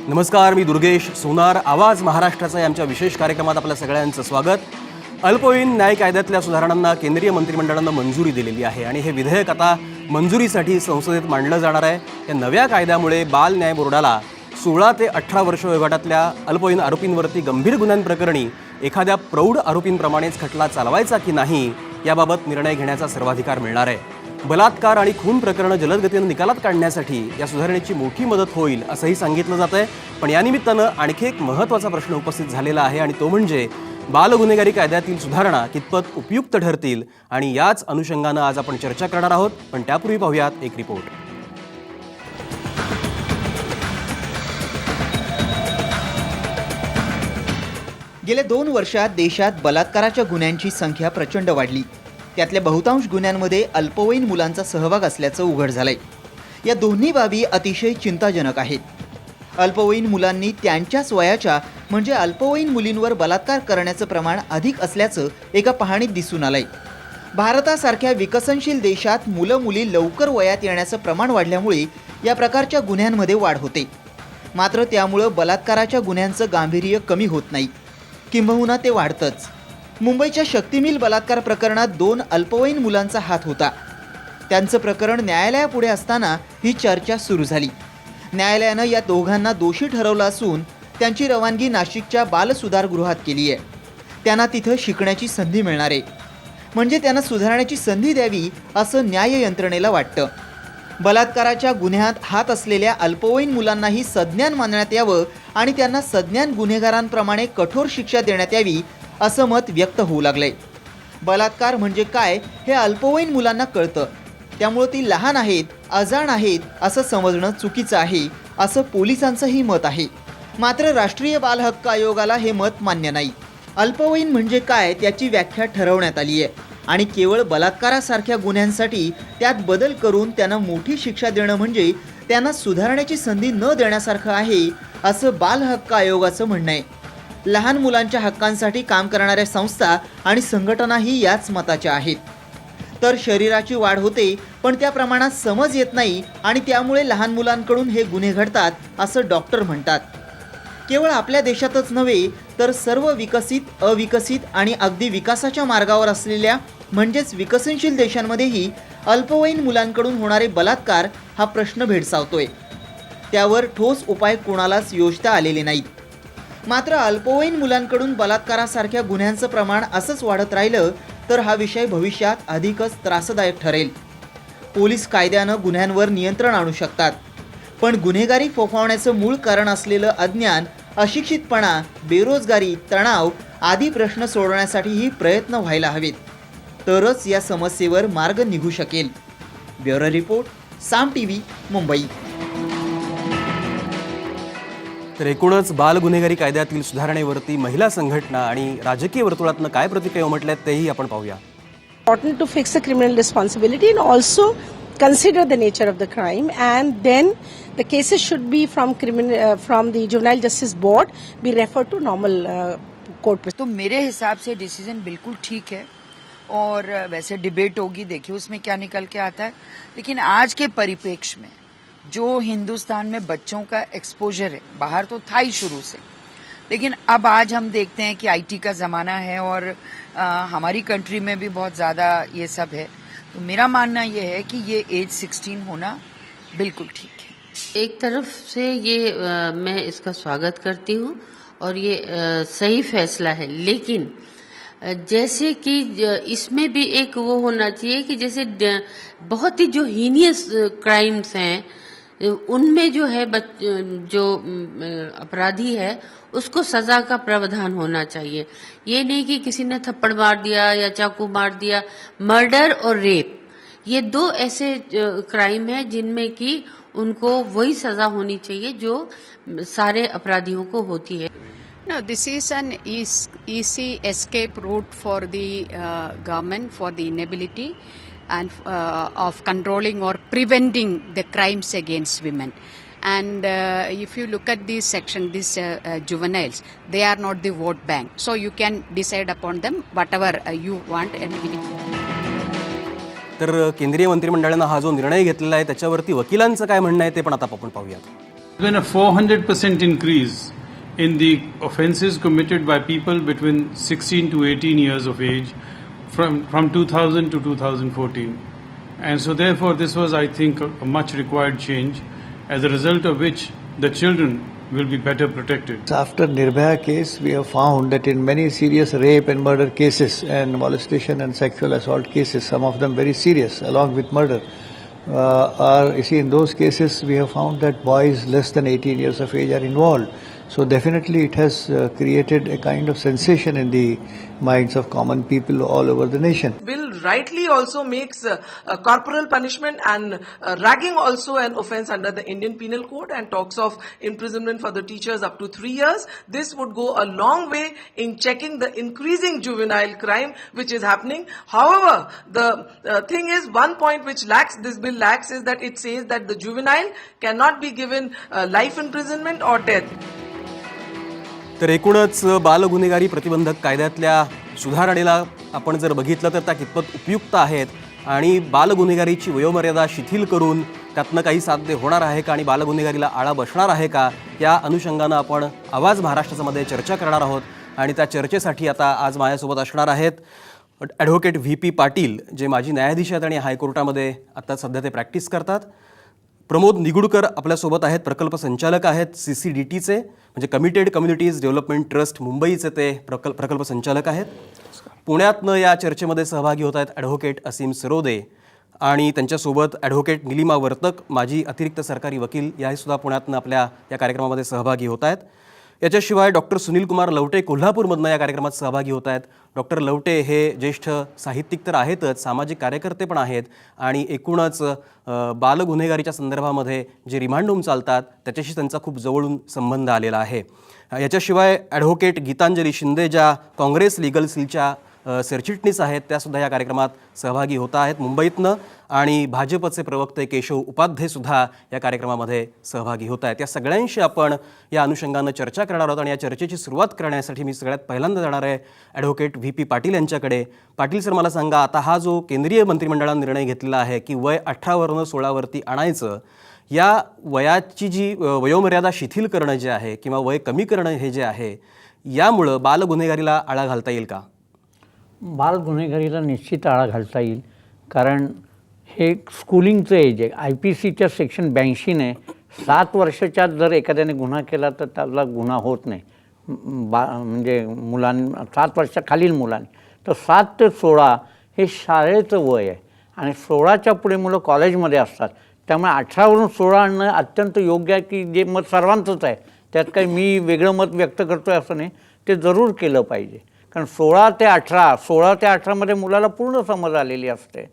नमस्कार, मी दुर्गेश सोनार. आवाज महाराष्ट्राचा या आमच्या विशेष कार्यक्रमात आपल्या सगळ्यांचं स्वागत. अल्पवयीन न्याय कायद्यातल्या सुधारणांना केंद्रीय मंत्रिमंडळानं मंजुरी दिलेली आहे आणि हे विधेयक आता मंजुरीसाठी संसदेत मांडलं जाणार आहे. या नव्या कायद्यामुळे बाल न्याय बोर्डाला 16 ते 18 वर्ष वयोगटातल्या अल्पवयीन आरोपींवरती गंभीर गुन्ह्यांप्रकरणी एखाद्या प्रौढ आरोपींप्रमाणेच खटला चालवायचा की नाही याबाबत निर्णय घेण्याचा सर्वाधिकार मिळणार आहे. बलात्कार आणि खून प्रकरणं जलदगतीनं निकालात काढण्यासाठी या सुधारणेची मोठी मदत होईल असंही सांगितलं जात आहे. पण या निमित्तानं आणखी एक महत्त्वाचा प्रश्न उपस्थित झालेला आहे आणि तो म्हणजे बालगुन्हेगारी कायद्यातील सुधारणा कितपत उपयुक्त ठरतील. आणि याच अनुषंगानं आज आपण चर्चा करणार आहोत. पण त्यापूर्वी पाहूयात एक रिपोर्ट. गेल्या 2 वर्षात देशात बलात्काराच्या गुन्ह्यांची संख्या प्रचंड वाढली. त्यातल्या बहुतांश गुन्ह्यांमध्ये अल्पवयीन मुलांचा सहभाग असल्याचं उघड झालंय. या दोन्ही बाबी अतिशय चिंताजनक आहेत. अल्पवयीन मुलांनी त्यांच्याच वयाच्या म्हणजे अल्पवयीन मुलींवर बलात्कार करण्याचं प्रमाण अधिक असल्याचं एका पाहणीत दिसून आलंय. भारतासारख्या विकसनशील देशात मुलं मुली लवकर वयात येण्याचं प्रमाण वाढल्यामुळे या प्रकारच्या गुन्ह्यांमध्ये वाढ होते. मात्र त्यामुळं बलात्काराच्या गुन्ह्यांचं गांभीर्य कमी होत नाही, किंबहुना ते वाढतंच. मुंबईच्या शक्तिमिल बलात्कार प्रकरणात 2 अल्पवयीन मुलांचा हात होता. त्यांचं प्रकरण न्यायालयापुढे असताना ही चर्चा सुरू झाली. न्यायालयानं या दोघांना दोषी ठरवलं असून त्यांची रवानगी नाशिकच्या बालसुधारगृहात केली आहे. त्यांना तिथं शिकण्याची संधी मिळणार आहे, म्हणजे त्यांना सुधारण्याची संधी द्यावी असं न्याय यंत्रणेला वाटतं. बलात्काराच्या गुन्ह्यात हात असलेल्या अल्पवयीन मुलांनाही सज्ञान मानण्यात यावं आणि त्यांना सज्ञान गुन्हेगारांप्रमाणे कठोर शिक्षा देण्यात यावी असं मत व्यक्त होऊ लागलंय. बलात्कार म्हणजे काय हे अल्पवयीन मुलांना कळतं, त्यामुळं ती लहान आहेत, अजाण आहेत असं समजणं चुकीचं आहे असं पोलिसांचंही मत आहे. मात्र राष्ट्रीय बाल हक्क आयोगाला हे मत मान्य नाही. अल्पवयीन म्हणजे काय त्याची व्याख्या ठरवण्यात आली आहे आणि केवळ बलात्कारासारख्या गुन्ह्यांसाठी त्यात बदल करून त्यांना मोठी शिक्षा देणं म्हणजे त्यांना सुधारण्याची संधी न देण्यासारखं आहे असं बाल हक्क आयोगाचं म्हणणं आहे. लहान मुलांच्या हक्कांसाठी काम करणाऱ्या संस्था आणि संघटनाही याच मताच्या आहेत. तर शरीराची वाढ होते पण त्या प्रमाणात समज येत नाही आणि त्यामुळे लहान मुलांकडून हे गुन्हे घडतात असं डॉक्टर म्हणतात. केवळ आपल्या देशातच नव्हे तर सर्व विकसित, अविकसित आणि अगदी विकासाच्या मार्गावर असलेल्या म्हणजेच विकसनशील देशांमध्येही अल्पवयीन मुलांकडून होणारे बलात्कार हा प्रश्न भेडसावतोय. त्यावर ठोस उपाय कोणालाच योजता आलेले नाहीत. मात्र अल्पवयीन मुलांकडून बलात्कारासारख्या गुन्ह्यांचं प्रमाण असंच वाढत राहिलं तर हा विषय भविष्यात अधिकच त्रासदायक ठरेल. पोलीस कायद्यानं गुन्ह्यांवर नियंत्रण आणू शकतात, पण गुन्हेगारी फोफावण्याचं मूळ कारण असलेलं अज्ञान, अशिक्षितपणा, बेरोजगारी, तणाव आदी प्रश्न सोडवण्यासाठीही प्रयत्न व्हायला हवेत. तरच या समस्येवर मार्ग निघू शकेल. ब्युरो रिपोर्ट, साम टीव्ही, मुंबई. तर एकूणच बाल गुन्हेगारी कायद्यातील सुधारणेवरती महिला संघटना आणि राजकीय वर्तुळातनं काय प्रतिक्रिया उमटल्यात तेही आपण पाहूया. Important to fix the criminal responsibility and also consider the nature of the crime, and then the cases should be from the Juvenile Justice Board be referred to normal court. तो मेरे हिसाब से डिसीजन बिल्कुल ठीक है और वैसे debate होगी, देखिए उसमें क्या निकल के आता है. लेकिन आज के परिप्रेक्ष्य में जो हिंदुस्तान में बच्चों का एक्सपोजर है, बाहर तो था ही शुरू से, लेकिन अब आज हम देखते हैं कि आईटी का ज़माना है और हमारी कंट्री में भी बहुत ज़्यादा ये सब है. तो मेरा मानना ये है कि ये एज 16 होना बिल्कुल ठीक है. एक तरफ से ये मैं इसका स्वागत करती हूँ और ये सही फैसला है, लेकिन जैसे कि इसमें भी एक वो होना चाहिए कि जैसे बहुत ही जो हीनियस क्राइम्स हैं उनमें जो है जो अपराधी है उसको सजा का प्रावधान होना चाहिए. ये नहीं कि किसी ने थप्पड़ मार दिया या चाकू मार दिया. मर्डर और रेप ये 2 ऐसे क्राइम है जिनमें कि उनको वही सजा होनी चाहिए जो सारे अपराधियों को होती है. No, this is an easy escape route for the government for the inability and of controlling or preventing the crimes against women. And if you look at this section, these juveniles, they are not the vote bank. So you can decide upon them whatever you want. तर केंद्रीय मंत्रिमंडळानं हा जो निर्णय घेतलेला आहे त्याच्यावरती वकिलांचं काय म्हणणं आहे ते पण आता आपण पाहूया. There's been a 400% increase in the offences committed by people between 16 to 18 years of age from 2000 to 2014. And so therefore this was, I think, a much required change, as a result of which the children will be better protected. After Nirbhaya case, we have found that in many serious rape and murder cases and molestation and sexual assault cases, some of them very serious along with murder, in those cases we have found that boys less than 18 years of age are involved. So definitely it has created a kind of sensation in the minds of common people all over the nation. Bill rightly also makes corporal punishment and ragging also an offence under the Indian Penal Code, and talks of imprisonment for the teachers up to 3 years. This would go a long way in checking the increasing juvenile crime which is happening. However, the thing is, one point which this bill lacks is that it says that the juvenile cannot be given life imprisonment or death. तर एकूणच बालगुन्हेगारी प्रतिबंधक कायद्यातल्या सुधारणेला आपण जर बघितलं तर त्या कितपत उपयुक्त आहेत आणि बालगुन्हेगारीची वयोमर्यादा शिथिल करून त्यातनं काही साध्य होणार आहे का आणि बालगुन्हेगारीला आळा बसणार आहे का, या अनुषंगानं आपण आवाज महाराष्ट्रामध्ये चर्चा करणार आहोत. आणि त्या चर्चेसाठी आता आज माझ्यासोबत असणार आहेत ॲडव्होकेट VP पाटील, जे माजी न्यायाधीश आहेत आणि हायकोर्टामध्ये आता सध्या ते प्रॅक्टिस करतात. प्रमोद निगुडकर आपल्यासोबत आहेत, प्रकल्प संचालक आहेत CCDTचे, म्हणजे कमिटेड कम्युनिटीज डेव्हलपमेंट ट्रस्ट मुंबईचे ते प्रकल्प संचालक आहेत. पुण्यातनं या चर्चेमध्ये सहभागी होत आहेत ॲडव्होकेट असीम सरोदे, आणि त्यांच्यासोबत ॲडव्होकेट निलिमा वर्तक, माजी अतिरिक्त सरकारी वकील, याहीसुद्धा पुण्यातनं आपल्या या कार्यक्रमामध्ये सहभागी होत आहेत. याच्याशिवाय डॉक्टर सुनील कुमार लवटे कोल्हापूरमधनं या कार्यक्रमात सहभागी होत आहेत. डॉक्टर लवटे हे ज्येष्ठ साहित्यिक तर आहेतच, सामाजिक कार्यकर्ते पण आहेत आणि एकूणच बालगुन्हेगारीच्या संदर्भामध्ये जे रिमांड होम चालतात त्याच्याशी त्यांचा खूप जवळून संबंध आलेला आहे. याच्याशिवाय ॲडव्होकेट गीतांजली शिंदे, ज्या काँग्रेस लीगल सेलच्या सरचिटणीस आहेत, त्यासुद्धा या कार्यक्रमात सहभागी होत आहेत मुंबईतनं, आणि भाजपचे प्रवक्ते केशव उपाध्येसुद्धा या कार्यक्रमामध्ये सहभागी होत आहेत. या सगळ्यांशी आपण या अनुषंगानं चर्चा करणार आहोत. आणि या चर्चेची सुरुवात करण्यासाठी मी सगळ्यात पहिल्यांदा जाणार आहे ॲडव्होकेट VP पाटील यांच्याकडे. पाटील सर, मला सांगा, आता हा जो केंद्रीय मंत्रिमंडळाने निर्णय घेतलेला आहे की वय 18वरनं 16वरती आणायचं, या वयाची जी वयोमर्यादा शिथिल करणं जे आहे किंवा वय कमी करणं हे जे आहे, यामुळं बालगुन्हेगारीला आळा घालता येईल का? बाल गुन्हेगारीला निश्चित आळा घालता येईल, कारण हे स्कूलिंगचं एज आहे. IPCच्या सेक्शन 82ने 7 वर्षाच्या जर एखाद्याने गुन्हा केला तर त्याला गुन्हा होत नाही, म्हणजे 7 वर्षाखालील मुलांनी. तर 7 ते 16 हे शाळेचं वय आहे, आणि 16च्या पुढे मुलं कॉलेजमध्ये असतात. त्यामुळे 18वरून 16 आणणं अत्यंत योग्य आहे, की जे मत सर्वांचंच आहे, त्यात काही मी वेगळं मत व्यक्त करतो आहे असं नाही, ते जरूर केलं पाहिजे. कारण 16 ते 18मध्ये मुलाला पूर्ण समज आलेली असते.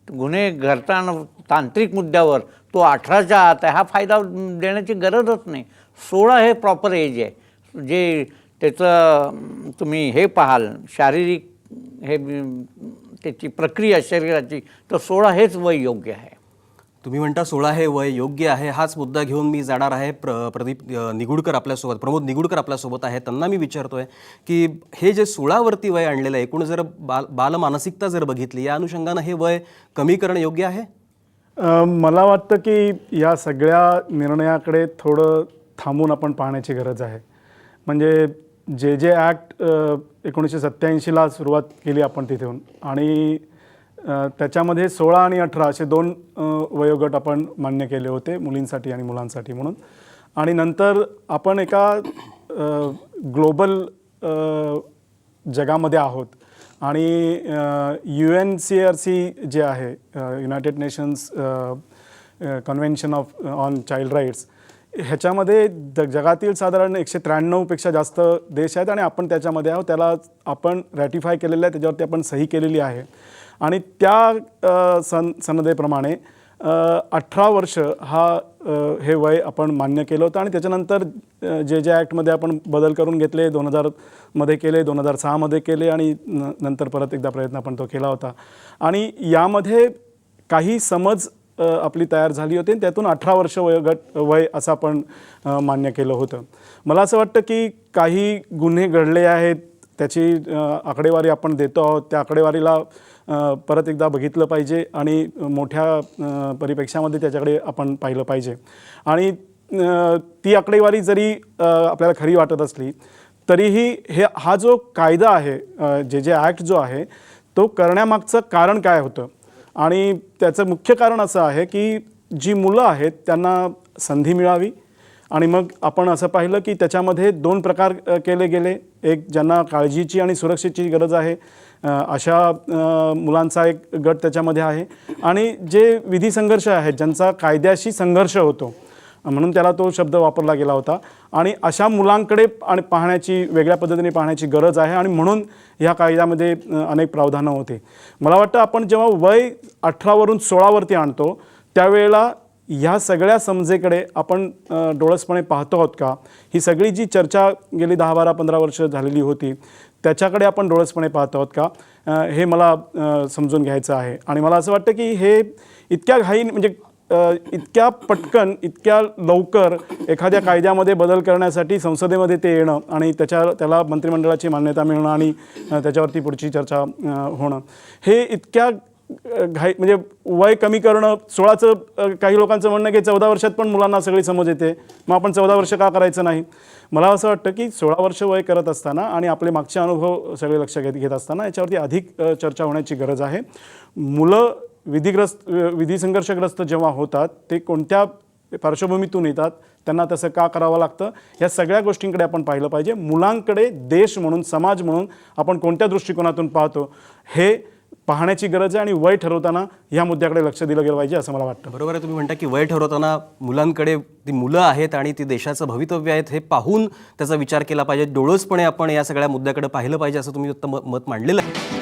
गुन्हे घडताना तांत्रिक मुद्द्यावर तो 18च्या आत आहे, हा फायदा देण्याची गरजच नाही. 16 हे प्रॉपर एज आहे, जे त्याचं तुम्ही हे पाहाल शारीरिक हे त्याची प्रक्रिया शरीराची, तर 16 हेच वय योग्य आहे. तुम्ही म्हणता 16 हे वय योग्य आहे. हाच मुद्दा घेऊन मी जाणार आहे. प्रदीप निगुडकर आपल्यासोबत, प्रमोद निगुडकर आपल्यासोबत आहे. त्यांना मी विचारतोय की हे जे 16वरती वय आणलेलं आहे, एकूण जर बालमानसिकता जर बघितली, या अनुषंगानं हे वय कमी करणं योग्य आहे? मला वाटतं की या सगळ्या निर्णयाकडे थोडं थांबून आपण पाहण्याची गरज आहे. म्हणजे जे ॲक्ट 1987ला सुरुवात केली आपण तिथून, आणि त्याच्यामध्ये 16 आणि 18 असे 2 वयोगट आपण मान्य केले होते, मुलींसाठी आणि मुलांसाठी म्हणून. आणि नंतर आपण एका ग्लोबल जगामध्ये आहोत, आणि UNCRC जे आहे, United Nations Convention on child rights, ह्याच्यामध्ये जगातील साधारण 193पेक्षा जास्त देश आहेत, आणि आपण त्याच्यामध्ये आहोत. त्याला आपण रॅटिफाय केलेलं आहे, त्याच्यावरती आपण सही केलेली आहे. आणि त्या सनदेप्रमाणे 18 वर्ष हे वय आपण मान्य केलं होतं. आणि त्याच्यानंतर जे ॲक्टमध्ये आपण बदल करून घेतले, 2000मध्ये केले, 2006मध्ये केले, आणि नंतर परत एकदा प्रयत्न आपण तो केला होता. आणि यामध्ये काही समज आपली तयार झाली होती, त्यातून 18 वर्ष वय असं आपण मान्य केलं होतं. मला असं वाटतं की काही गुन्हे घडले आहेत, त्याची आकडेवारी आपण देतो आहोत, त्या आकडेवारीला परत एकदा बघितलं पाहिजे आणि मोठ्या परिप्रेक्षामध्ये त्याच्याकडे आपण पाहिलं पाहिजे. आणि ती आकडेवारी जरी आपल्याला खरी वाटत असली तरीही हा जो कायदा आहे, जे ॲक्ट जो आहे तो करण्यामागचं कारण काय होतं, आणि त्याचं मुख्य कारण असं आहे की जी मुलं आहेत त्यांना संधी मिळावी. आणि मग आपण असं पाहिलं की त्याच्यामध्ये 2 प्रकार केले गेले. एक ज्यांना काळजीची आणि सुरक्षेची गरज आहे अशा मुलांचा एक गट त्याच्यामध्ये आहे, आणि जे विधी संघर्ष आहेत, ज्यांचा कायद्याशी संघर्ष होतो, म्हणून त्याला तो शब्द वापरला गेला होता. आणि अशा मुलांकडे पाहण्याची, वेगळ्या पद्धतीने पाहण्याची गरज आहे, आणि म्हणून ह्या कायद्यामध्ये अनेक प्रावधानं होते. मला वाटतं आपण जेव्हा वय 18 वरून 16 वरती आणतो त्यावेळेला ह्या सगळ्या समजेकडे आपण डोळसपणे पाहतो आहोत का? ही सगळी जी चर्चा गेली 10, 12, 15 वर्ष झालेली होती त्याच्याकडे आपण डोळसपणे पाहतो आहोत का? हे मला समजून घ्यायचं आहे. आणि मला असं वाटतं की हे इतक्या घाईन, म्हणजे इतक्या पटकन, इतक्या लवकर एखाद्या कायद्यामध्ये बदल करण्यासाठी संसदेमध्ये ते येणं आणि त्याला मंत्रिमंडळाची मान्यता मिळणं आणि त्याच्यावरती पुढची चर्चा होणं, हे इतक्या घाई, म्हणजे वय कमी करणं. 16चं काही लोकांचं म्हणणं की 14 वर्षात पण मुलांना सगळी समज येते, मग आपण 14 वर्ष का करायचं नाही? मला असं वाटतं की 16 वर्ष वय करत असताना आणि आपले मागचे अनुभव सगळे लक्ष घेत असताना याच्यावरती अधिक चर्चा होण्याची गरज आहे. मुलं विधी संघर्षग्रस्त जेव्हा होतात ते कोणत्या पार्श्वभूमीतून येतात, त्यांना तसं का करावं लागतं, या सगळ्या गोष्टींकडे आपण पाहिलं पाहिजे. मुलांकडे देश म्हणून, समाज म्हणून आपण कोणत्या दृष्टिकोनातून पाहतो हे पाहण्याची गरज आहे, आणि वय ठरवताना ह्या मुद्द्याकडे लक्ष दिलं गेलं पाहिजे असं मला वाटतं. बरोबर आहे, तुम्ही म्हणता की वय ठरवताना मुलांकडे ती मुलं आहेत आणि ती देशाचं भवितव्य आहेत हे पाहून त्याचा विचार केला पाहिजे. डोळसपणे आपण या सगळ्या मुद्द्याकडे पाहिलं पाहिजे असं तुम्ही मत मांडलेलं आहे.